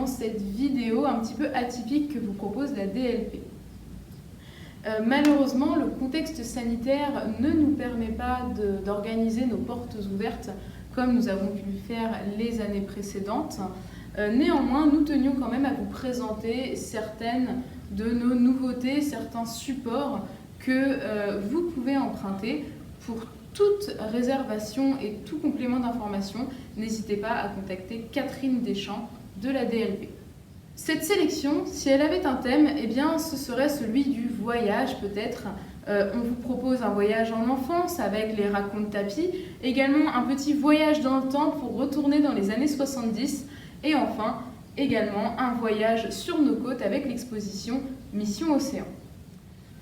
dans cette vidéo un petit peu atypique que vous propose la DLP. Malheureusement, le contexte sanitaire ne nous permet pas d'organiser nos portes ouvertes comme nous avons pu le faire les années précédentes. Néanmoins, nous tenions quand même à vous présenter certaines de nos nouveautés, certains supports que vous pouvez emprunter. Pour toute réservation et tout complément d'information, n'hésitez pas à contacter Catherine Deschamps de la DLP. Cette sélection, si elle avait un thème, eh bien, ce serait celui du voyage peut-être. On vous propose un voyage en enfance avec les racontes tapis, également un petit voyage dans le temps pour retourner dans les années 70, et enfin, également un voyage sur nos côtes avec l'exposition Mission Océan.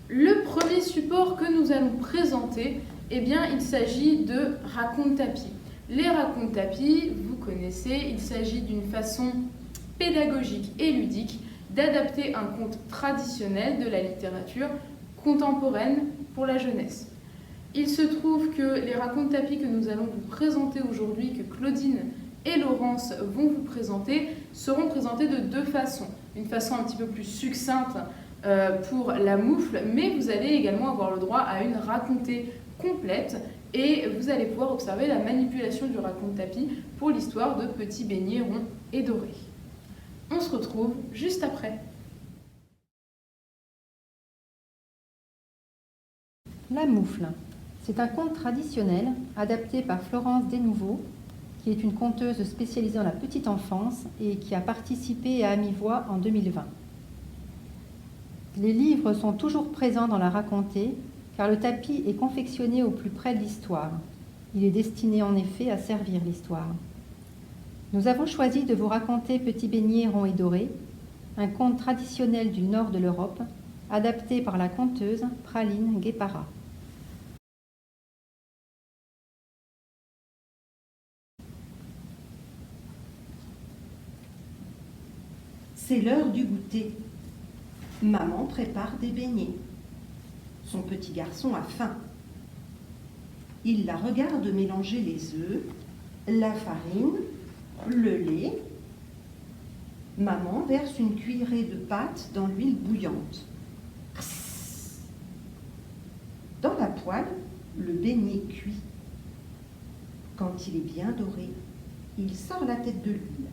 Le premier support que nous allons présenter, eh bien, il s'agit de racontes tapis. Les racontes tapis, vous connaissez, il s'agit d'une façon pédagogique et ludique d'adapter un conte traditionnel de la littérature contemporaine pour la jeunesse. Il se trouve que les racontes tapis que nous allons vous présenter aujourd'hui, que Claudine et Laurence vont vous présenter, seront présentés de deux façons. Une façon un petit peu plus succincte pour la moufle, mais vous allez également avoir le droit à une racontée complète et vous allez pouvoir observer la manipulation du raconte tapis pour l'histoire de petits beignets ronds et dorés. On se retrouve juste après. La moufle, c'est un conte traditionnel adapté par Florence Desnouveaux, qui est une conteuse spécialisée dans la petite enfance et qui a participé à Ami-Voix en 2020. Les livres sont toujours présents dans la racontée, car le tapis est confectionné au plus près de l'histoire. Il est destiné en effet à servir l'histoire. Nous avons choisi de vous raconter Petit beignet rond et doré, un conte traditionnel du nord de l'Europe, adapté par la conteuse Praline Guépara. C'est l'heure du goûter. Maman prépare des beignets. Son petit garçon a faim. Il la regarde mélanger les œufs, la farine, le lait. Maman verse une cuillerée de pâte dans l'huile bouillante. Dans la poêle, le beignet cuit. Quand il est bien doré, il sort la tête de l'huile.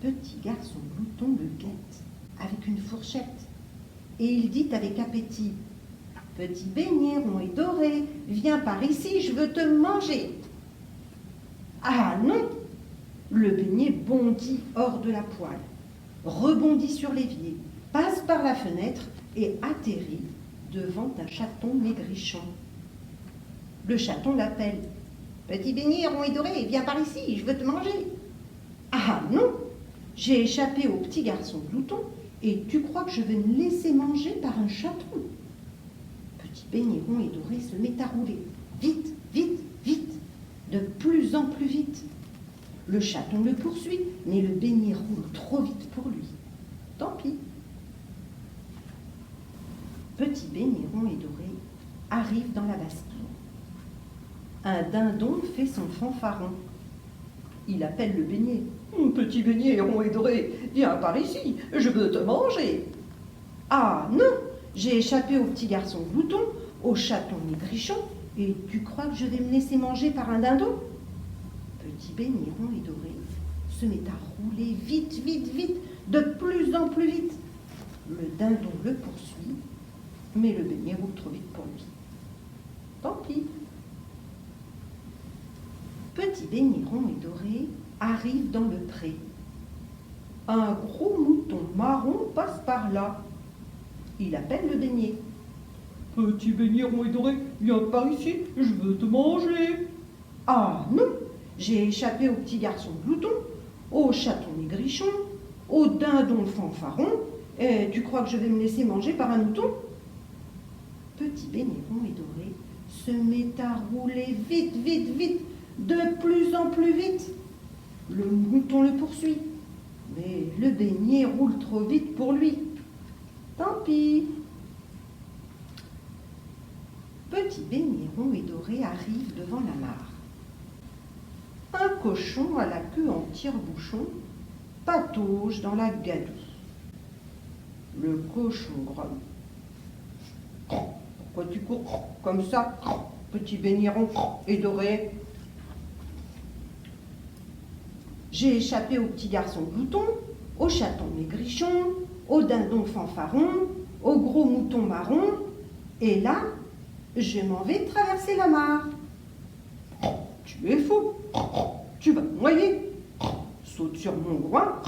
Le petit garçon glouton le guette avec une fourchette et il dit avec appétit: « Petit beignet rond et doré, viens par ici, je veux te manger. » Ah non! Le beignet bondit hors de la poêle, rebondit sur l'évier, passe par la fenêtre et atterrit devant un chaton maigrichon. Le chaton l'appelle: « Petit beignet rond et doré, viens par ici, je veux te manger. » Ah non! J'ai échappé au petit garçon glouton et tu crois que je vais me laisser manger par un chaton? Petit beignet rond et doré se met à rouler. Vite, vite, vite, de plus en plus vite. Le chaton le poursuit, mais le beignet roule trop vite pour lui. Tant pis. Petit beignet rond et doré arrive dans la basse-cour. Un dindon fait son fanfaron. Il appelle le beignet. « Petit beignet rond et doré, viens par ici, je veux te manger. » Ah non, j'ai échappé au petit garçon glouton, au chaton maigrichon, et tu crois que je vais me laisser manger par un dindon? Petit beignet rond et doré se met à rouler vite, vite, vite, de plus en plus vite. Le dindon le poursuit, mais le beignet roule trop vite pour lui. Tant pis. Petit beignet rond et doré arrive dans le pré. Un gros mouton marron passe par là. Il appelle le beignet. « Petit beignet rond et doré, viens par ici, je veux te manger. » Ah non, j'ai échappé au petit garçon glouton, au chaton maigrichon, au dindon fanfaron, et tu crois que je vais me laisser manger par un mouton? Petit beignet rond et doré se met à rouler vite, vite, vite, de plus en plus vite. Le mouton le poursuit, mais le beignet roule trop vite pour lui. Tant pis. Petit beignet rond et doré arrive devant la mare. Un cochon à la queue en tire-bouchon patauge dans la gadoue. Le cochon grogne. Pourquoi tu cours comme ça, petit beignet rond et doré? J'ai échappé au petit garçon glouton, au chaton maigrichon, au dindon fanfaron, au gros mouton marron, et là, je m'en vais traverser la mare. Tu es fou, tu vas te noyer. Saute sur mon groin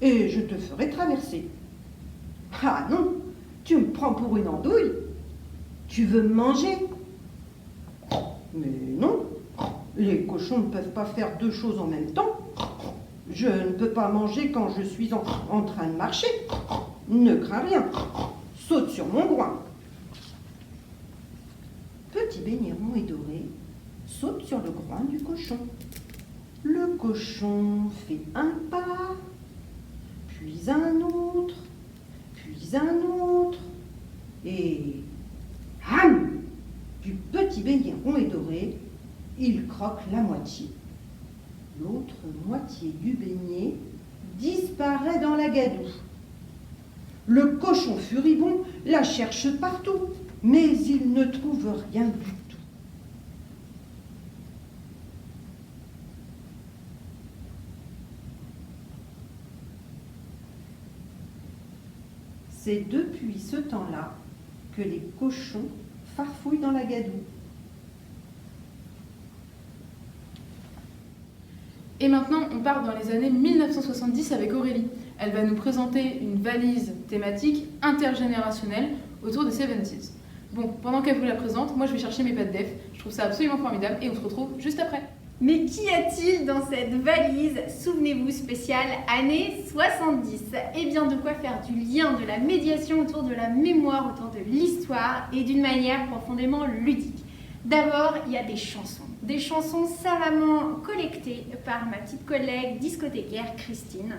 et je te ferai traverser. Ah non, tu me prends pour une andouille. Tu veux me manger? Mais non, les cochons ne peuvent pas faire deux choses en même temps. Je ne peux pas manger quand je suis en train de marcher. Ne crains rien, saute sur mon groin. Petit beignet rond et doré saute sur le groin du cochon. Le cochon fait un pas, puis un autre, et ham! Du petit beignet rond et doré, il croque la moitié. L'autre moitié du beignet disparaît dans la gadoue. Le cochon furibond la cherche partout, mais il ne trouve rien du tout. C'est depuis ce temps-là que les cochons farfouillent dans la gadoue. Et maintenant, on part dans les années 1970 avec Aurélie. Elle va nous présenter une valise thématique intergénérationnelle autour des 70s. Bon, pendant qu'elle vous la présente, moi je vais chercher mes pattes def. Je trouve ça absolument formidable et on se retrouve juste après. Mais qu'y a-t-il dans cette valise, souvenez-vous, spéciale années 70? Eh bien, de quoi faire du lien, de la médiation autour de la mémoire, autour de l'histoire et d'une manière profondément ludique. D'abord, il y a des chansons savamment collectées par ma petite collègue discothécaire Christine,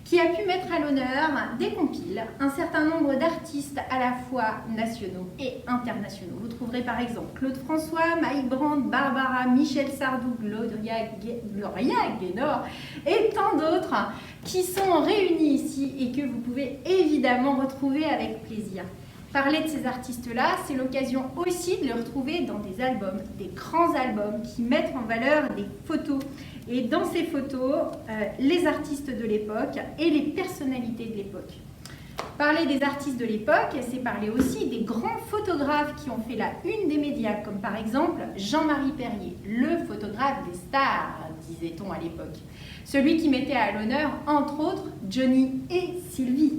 qui a pu mettre à l'honneur des compiles un certain nombre d'artistes à la fois nationaux et internationaux. Vous trouverez par exemple Claude François, Mike Brandt, Barbara, Michel Sardou, Gloria Gaynor et tant d'autres qui sont réunis ici et que vous pouvez évidemment retrouver avec plaisir. Parler de ces artistes-là, c'est l'occasion aussi de les retrouver dans des albums, des grands albums qui mettent en valeur des photos. Et dans ces photos, les artistes de l'époque et les personnalités de l'époque. Parler des artistes de l'époque, c'est parler aussi des grands photographes qui ont fait la une des médias, comme par exemple Jean-Marie Perrier, le photographe des stars, disait-on à l'époque. Celui qui mettait à l'honneur, entre autres, Johnny et Sylvie.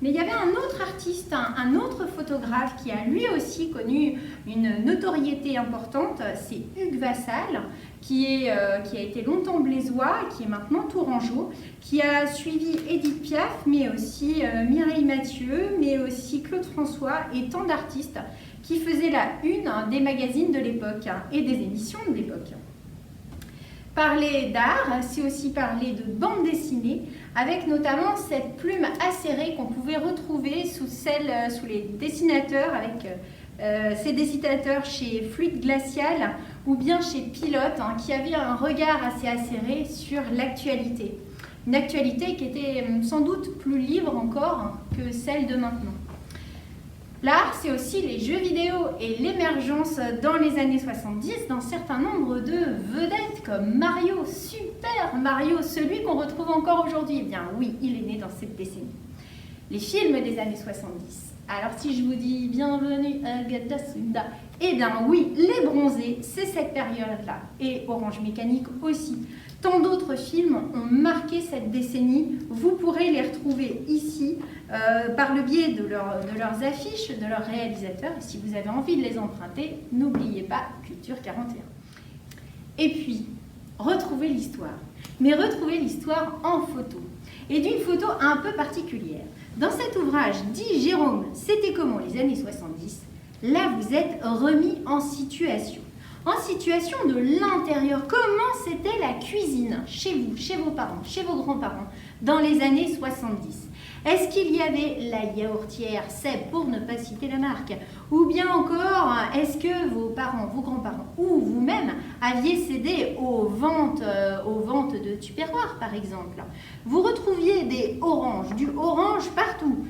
Mais il y avait un autre artiste, un autre photographe qui a lui aussi connu une notoriété importante, c'est Hugues Vassal, qui a été longtemps blésois, qui est maintenant tourangeau, qui a suivi Édith Piaf, mais aussi Mireille Mathieu, mais aussi Claude François et tant d'artistes qui faisaient la une des magazines de l'époque et des émissions de l'époque. Parler d'art, c'est aussi parler de bande dessinée, avec notamment cette plume acérée qu'on pouvait retrouver sous les dessinateurs, avec ces dessinateurs chez Fluide Glacial ou bien chez Pilote, qui avaient un regard assez acéré sur l'actualité. Une actualité qui était sans doute plus libre encore que celle de maintenant. L'art, c'est aussi les jeux vidéo et l'émergence dans les années 70 d'un certain nombre de vedettes comme Mario, Super Mario, celui qu'on retrouve encore aujourd'hui. Eh bien oui, il est né dans cette décennie. Les films des années 70. Alors si je vous dis bienvenue à Gadasunda, eh bien oui, Les Bronzés, c'est cette période-là. Et Orange Mécanique aussi. Tant d'autres films ont marqué cette décennie. Vous pourrez les retrouver ici par le biais de leurs affiches, de leurs réalisateurs. Et si vous avez envie de les emprunter, n'oubliez pas Culture 41. Et puis, retrouvez l'histoire. Mais retrouvez l'histoire en photo. Et d'une photo un peu particulière. Dans cet ouvrage dit Jérôme, c'était comment les années 70 ? Là, vous êtes remis en situation. En situation de l'intérieur. Comment c'était la cuisine chez vous, chez vos parents, chez vos grands-parents dans les années 70 ? Est-ce qu'il y avait la yaourtière Seb, pour ne pas citer la marque? Ou bien encore, est-ce que vos parents, vos grands-parents ou vous-même aviez cédé aux ventes de Tupperware, par exemple? Vous retrouviez des oranges, du orange partout,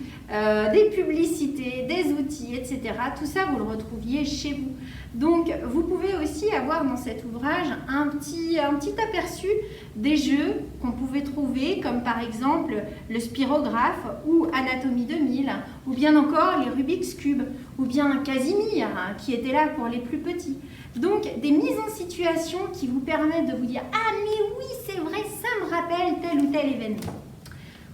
des publicités, des outils, etc. Tout ça, vous le retrouviez chez vous. Donc, vous pouvez aussi avoir dans cet ouvrage un petit aperçu des jeux qu'on pouvait trouver, comme par exemple le Spirographe ou Anatomie 2000, ou bien encore les Rubik's Cube, ou bien Casimir, qui était là pour les plus petits. Donc, des mises en situation qui vous permettent de vous dire « Ah, mais oui, c'est vrai, ça me rappelle tel ou tel événement ».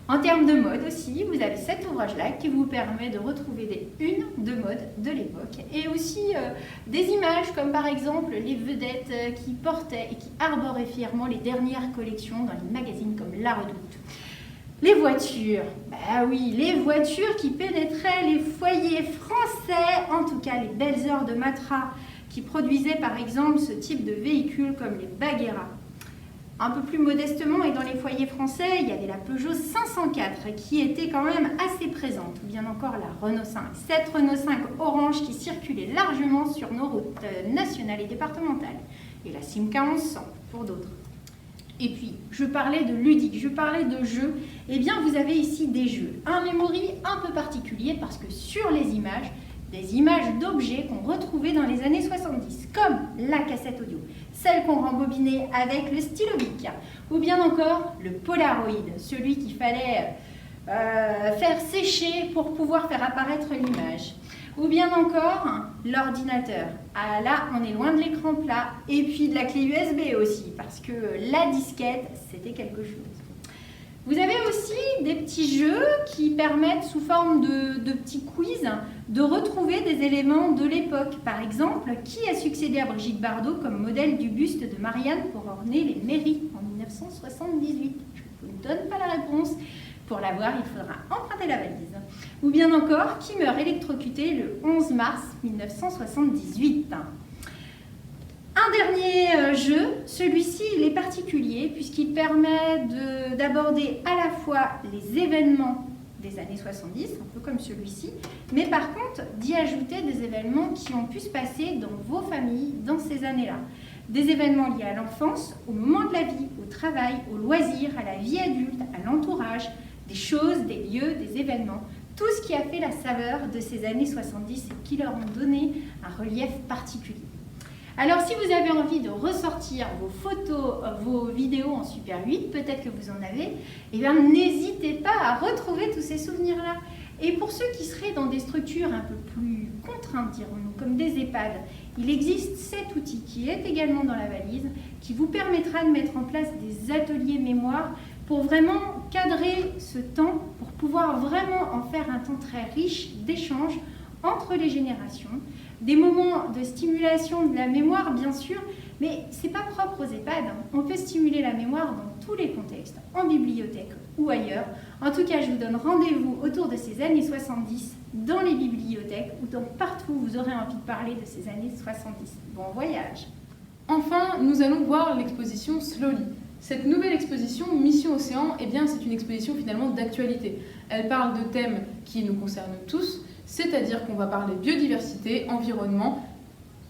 En termes de mode aussi, vous avez cet ouvrage-là qui vous permet de retrouver des unes de mode de l'époque et aussi des images comme par exemple les vedettes qui portaient et qui arboraient fièrement les dernières collections dans les magazines comme La Redoute. Les voitures, bah oui, les voitures qui pénétraient les foyers français, en tout cas les belles heures de Matra qui produisaient par exemple ce type de véhicules comme les Bagheera. Un peu plus modestement, et dans les foyers français, il y avait la Peugeot 504 qui était quand même assez présente, ou bien encore la Renault 5. Cette Renault 5 orange qui circulait largement sur nos routes nationales et départementales. Et la Simca 1100 pour d'autres. Et puis, je parlais de ludique, je parlais de jeux. Eh bien, vous avez ici des jeux. Un memory un peu particulier parce que sur les images, des images d'objets qu'on retrouvait dans les années 70, comme la cassette audio, celle qu'on rembobinait avec le stylo bic, ou bien encore le Polaroid, celui qu'il fallait faire sécher pour pouvoir faire apparaître l'image, ou bien encore l'ordinateur. Ah là, on est loin de l'écran plat, et puis de la clé USB aussi, parce que la disquette, c'était quelque chose. Vous avez aussi des petits jeux qui permettent, sous forme de petits quiz, de retrouver des éléments de l'époque. Par exemple, qui a succédé à Brigitte Bardot comme modèle du buste de Marianne pour orner les mairies en 1978? Je ne vous donne pas la réponse. Pour l'avoir, il faudra emprunter la valise. Ou bien encore, qui meurt électrocuté le 11 mars 1978. Un dernier jeu, celui-ci il est particulier puisqu'il permet d'aborder à la fois les événements des années 70, un peu comme celui-ci, mais par contre d'y ajouter des événements qui ont pu se passer dans vos familles dans ces années-là. Des événements liés à l'enfance, au moment de la vie, au travail, au loisir, à la vie adulte, à l'entourage, des choses, des lieux, des événements, tout ce qui a fait la saveur de ces années 70 et qui leur ont donné un relief particulier. Alors, si vous avez envie de ressortir vos photos, vos vidéos en Super 8, peut-être que vous en avez, eh bien, n'hésitez pas à retrouver tous ces souvenirs-là. Et pour ceux qui seraient dans des structures un peu plus contraintes, dirons-nous, comme des EHPAD, il existe cet outil qui est également dans la valise, qui vous permettra de mettre en place des ateliers mémoire pour vraiment cadrer ce temps, pour pouvoir vraiment en faire un temps très riche d'échanges entre les générations, des moments de stimulation de la mémoire, bien sûr, mais ce n'est pas propre aux EHPAD. On peut stimuler la mémoire dans tous les contextes, en bibliothèque ou ailleurs. En tout cas, je vous donne rendez-vous autour de ces années 70 dans les bibliothèques ou dans partout où vous aurez envie de parler de ces années 70. Bon voyage! Enfin, nous allons voir l'exposition Slowly. Cette nouvelle exposition Mission Océan, eh bien, c'est une exposition finalement d'actualité. Elle parle de thèmes qui nous concernent tous, c'est-à-dire qu'on va parler biodiversité, environnement,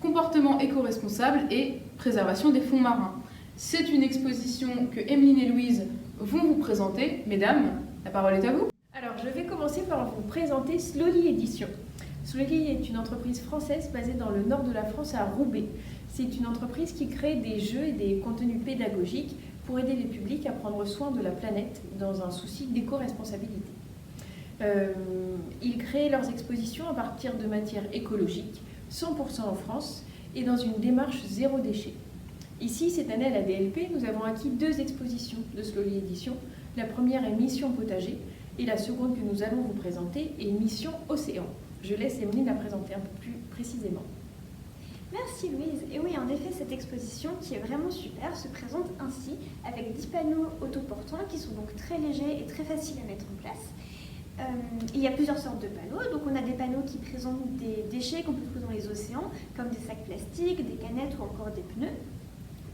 comportement éco-responsable et préservation des fonds marins. C'est une exposition que Emeline et Louise vont vous présenter. Mesdames, la parole est à vous. Alors, je vais commencer par vous présenter Slowly Édition. Slowly est une entreprise française basée dans le nord de la France à Roubaix. C'est une entreprise qui crée des jeux et des contenus pédagogiques pour aider les publics à prendre soin de la planète dans un souci d'éco-responsabilité. Ils créent leurs expositions à partir de matières écologiques, 100% en France, et dans une démarche zéro déchet. Ici, cette année à la DLP, nous avons acquis 2 expositions de Slowly Édition. La première est Mission Potager, et la seconde que nous allons vous présenter est Mission Océan. Je laisse Emeline la présenter un peu plus précisément. Merci Louise. Et oui, en effet, cette exposition qui est vraiment super se présente ainsi avec 10 panneaux autoportants qui sont donc très légers et très faciles à mettre en place. Il y a plusieurs sortes de panneaux. Donc on a des panneaux qui présentent des déchets qu'on peut trouver dans les océans, comme des sacs plastiques, des canettes ou encore des pneus.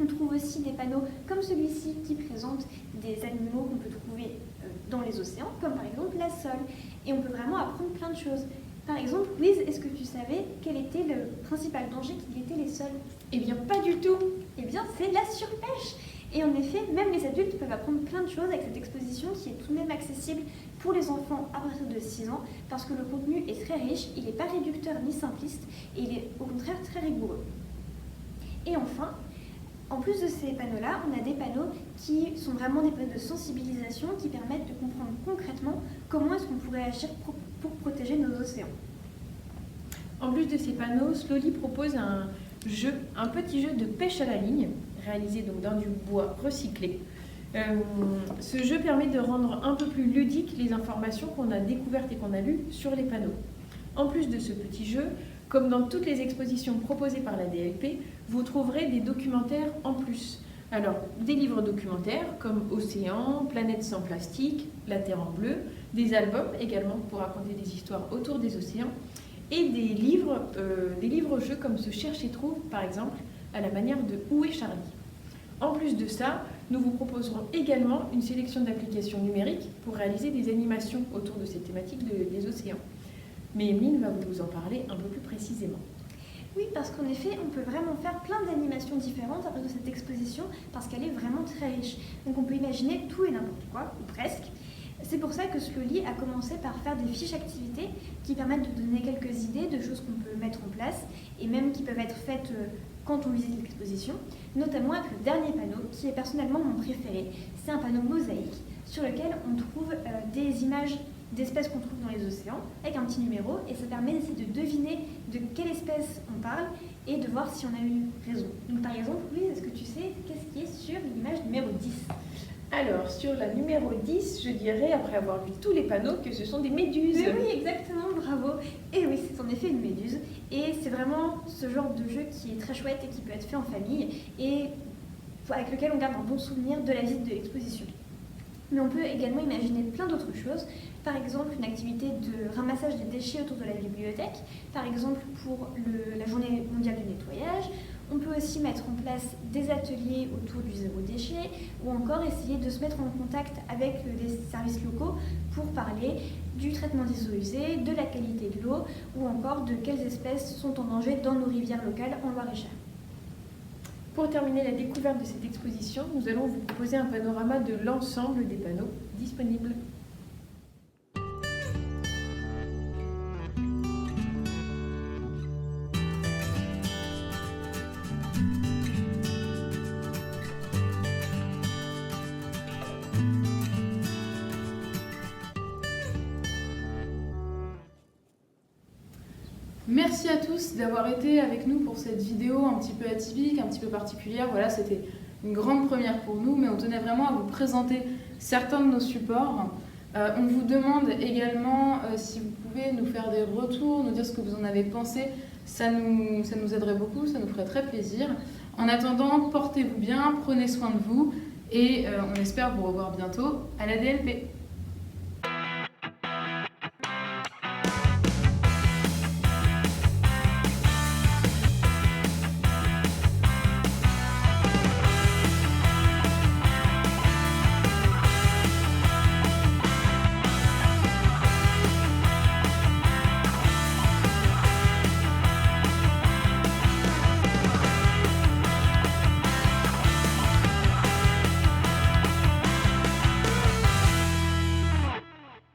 On trouve aussi des panneaux comme celui-ci qui présentent des animaux qu'on peut trouver dans les océans, comme par exemple la sole. Et on peut vraiment apprendre plein de choses. Par exemple, Louise, est-ce que tu savais quel était le principal danger qui guettait les sols? Eh bien, pas du tout. Eh bien, c'est la surpêche. Et en effet, même les adultes peuvent apprendre plein de choses avec cette exposition qui est tout de même accessible pour les enfants à partir de 6 ans, parce que le contenu est très riche, il n'est pas réducteur ni simpliste, et il est au contraire très rigoureux. Et enfin, en plus de ces panneaux-là, on a des panneaux qui sont vraiment des panneaux de sensibilisation qui permettent de comprendre concrètement comment est-ce qu'on pourrait agir pour protéger nos océans. En plus de ces panneaux, Slowly propose un petit jeu de pêche à la ligne, réalisé donc dans du bois recyclé. Ce jeu permet de rendre un peu plus ludique les informations qu'on a découvertes et qu'on a lues sur les panneaux. En plus de ce petit jeu, comme dans toutes les expositions proposées par la DLP, vous trouverez des documentaires en plus. Alors, des livres documentaires comme Océan, Planète sans plastique, La Terre en bleu, des albums également pour raconter des histoires autour des océans, et des livres-jeux comme ce Cherche et Trouve, par exemple, à la manière de Où est Charlie. En plus de ça, nous vous proposerons également une sélection d'applications numériques pour réaliser des animations autour de cette thématique des océans. Mais Emeline va vous en parler un peu plus précisément. Oui, parce qu'en effet, on peut vraiment faire plein d'animations différentes à partir de cette exposition, parce qu'elle est vraiment très riche. Donc on peut imaginer tout et n'importe quoi, ou presque. C'est pour ça que Slowly a commencé par faire des fiches activités qui permettent de donner quelques idées de choses qu'on peut mettre en place, et même qui peuvent être faites quand on visite l'exposition, notamment avec le dernier panneau, qui est personnellement mon préféré. C'est un panneau mosaïque sur lequel on trouve des images d'espèces qu'on trouve dans les océans, avec un petit numéro, et ça permet d'essayer de deviner de quelle espèce on parle et de voir si on a eu raison. Donc par exemple, Louise, est-ce que tu sais qu'est-ce qui est sur l'image numéro 10? Alors, sur la numéro 10, je dirais, après avoir lu tous les panneaux, que ce sont des méduses. Mais oui, exactement, bravo. Et oui, c'est en effet une méduse. Et c'est vraiment ce genre de jeu qui est très chouette et qui peut être fait en famille et avec lequel on garde un bon souvenir de la visite de l'exposition. Mais on peut également imaginer plein d'autres choses. Par exemple, une activité de ramassage des déchets autour de la bibliothèque. Par exemple, pour la journée mondiale du nettoyage. On peut aussi mettre en place des ateliers autour du zéro déchet ou encore essayer de se mettre en contact avec les services locaux pour parler du traitement des eaux usées, de la qualité de l'eau ou encore de quelles espèces sont en danger dans nos rivières locales en Loir-et-Cher. Pour terminer la découverte de cette exposition, nous allons vous proposer un panorama de l'ensemble des panneaux disponibles. Merci à tous d'avoir été avec nous pour cette vidéo un petit peu atypique, un petit peu particulière. Voilà, c'était une grande première pour nous, mais on tenait vraiment à vous présenter certains de nos supports. On vous demande également si vous pouvez nous faire des retours, nous dire ce que vous en avez pensé. Ça nous aiderait beaucoup, ça nous ferait très plaisir. En attendant, portez-vous bien, prenez soin de vous et on espère vous revoir bientôt à la DLP.